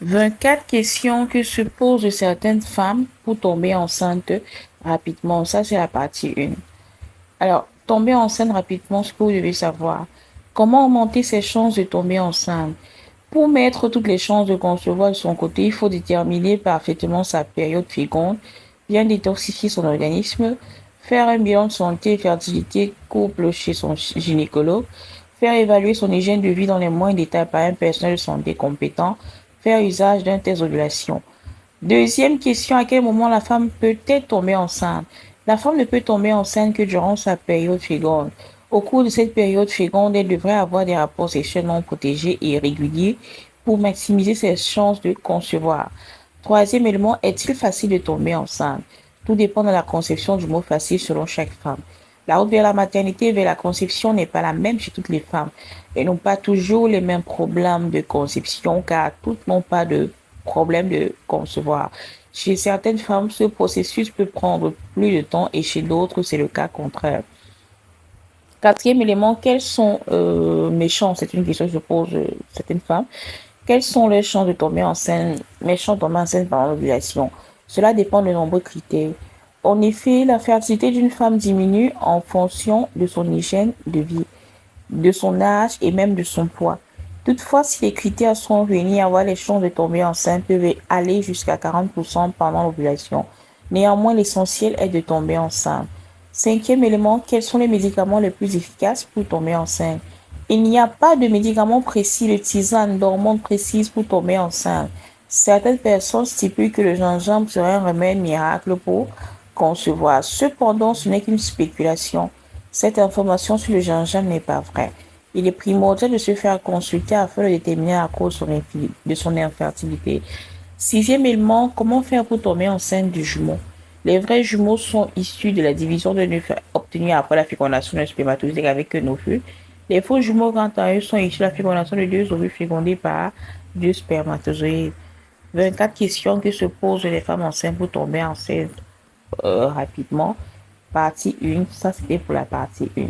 24 questions que se posent certaines femmes pour tomber enceinte rapidement. Ça, c'est la partie 1. Alors, tomber enceinte rapidement, ce que vous devez savoir. Comment augmenter ses chances de tomber enceinte? Pour mettre toutes les chances de concevoir de son côté, il faut déterminer parfaitement sa période féconde, bien détoxifier son organisme, faire un bilan de santé et fertilité couple chez son gynécologue, faire évaluer son hygiène de vie dans les moindres détails par un personnel de santé compétent, faire usage d'un test d'ovulation. Deuxième question, à quel moment la femme peut-elle tomber enceinte? La femme ne peut tomber enceinte que durant sa période féconde. Au cours de cette période féconde, elle devrait avoir des rapports sexuels non protégés et réguliers pour maximiser ses chances de concevoir. Troisième élément, est-il facile de tomber enceinte? Tout dépend de la conception du mot facile selon chaque femme. La route vers la maternité et vers la conception n'est pas la même chez toutes les femmes. Elles n'ont pas toujours les mêmes problèmes de conception car toutes n'ont pas de problème de concevoir. Chez certaines femmes, ce processus peut prendre plus de temps et chez d'autres, c'est le cas contraire. Quatrième élément, quelles sont mes chances? C'est une question que je pose certaines femmes. Quelles sont les chances de tomber enceinte, mes chances de tomber enceinte par l'ovulation? Cela dépend de nombreux critères. En effet, la fertilité d'une femme diminue en fonction de son hygiène de vie, de son âge et même de son poids. Toutefois, si les critères sont réunis, avoir les chances de tomber enceinte peuvent aller jusqu'à 40% pendant l'ovulation. Néanmoins, l'essentiel est de tomber enceinte. Cinquième élément, quels sont les médicaments les plus efficaces pour tomber enceinte? Il n'y a pas de médicament précis, de tisane, d'hormones précises pour tomber enceinte. Certaines personnes stipulent que le gingembre serait un remède miracle pour concevoir. Cependant, ce n'est qu'une spéculation. Cette information sur le gingembre n'est pas vraie. Il est primordial de se faire consulter afin de déterminer la cause de son infertilité. Sixième élément, comment faire pour tomber enceinte du jumeau? Les vrais jumeaux sont issus de la division de l'œuf obtenue après la fécondation d'un spermatozoïde avec un ovule. Les faux jumeaux, quant à eux, sont issus de la fécondation de deux ovules fécondés par deux spermatozoïdes. 24 questions que se posent les femmes enceintes pour tomber enceinte rapidement. Partie 1, ça c'était pour la partie 1.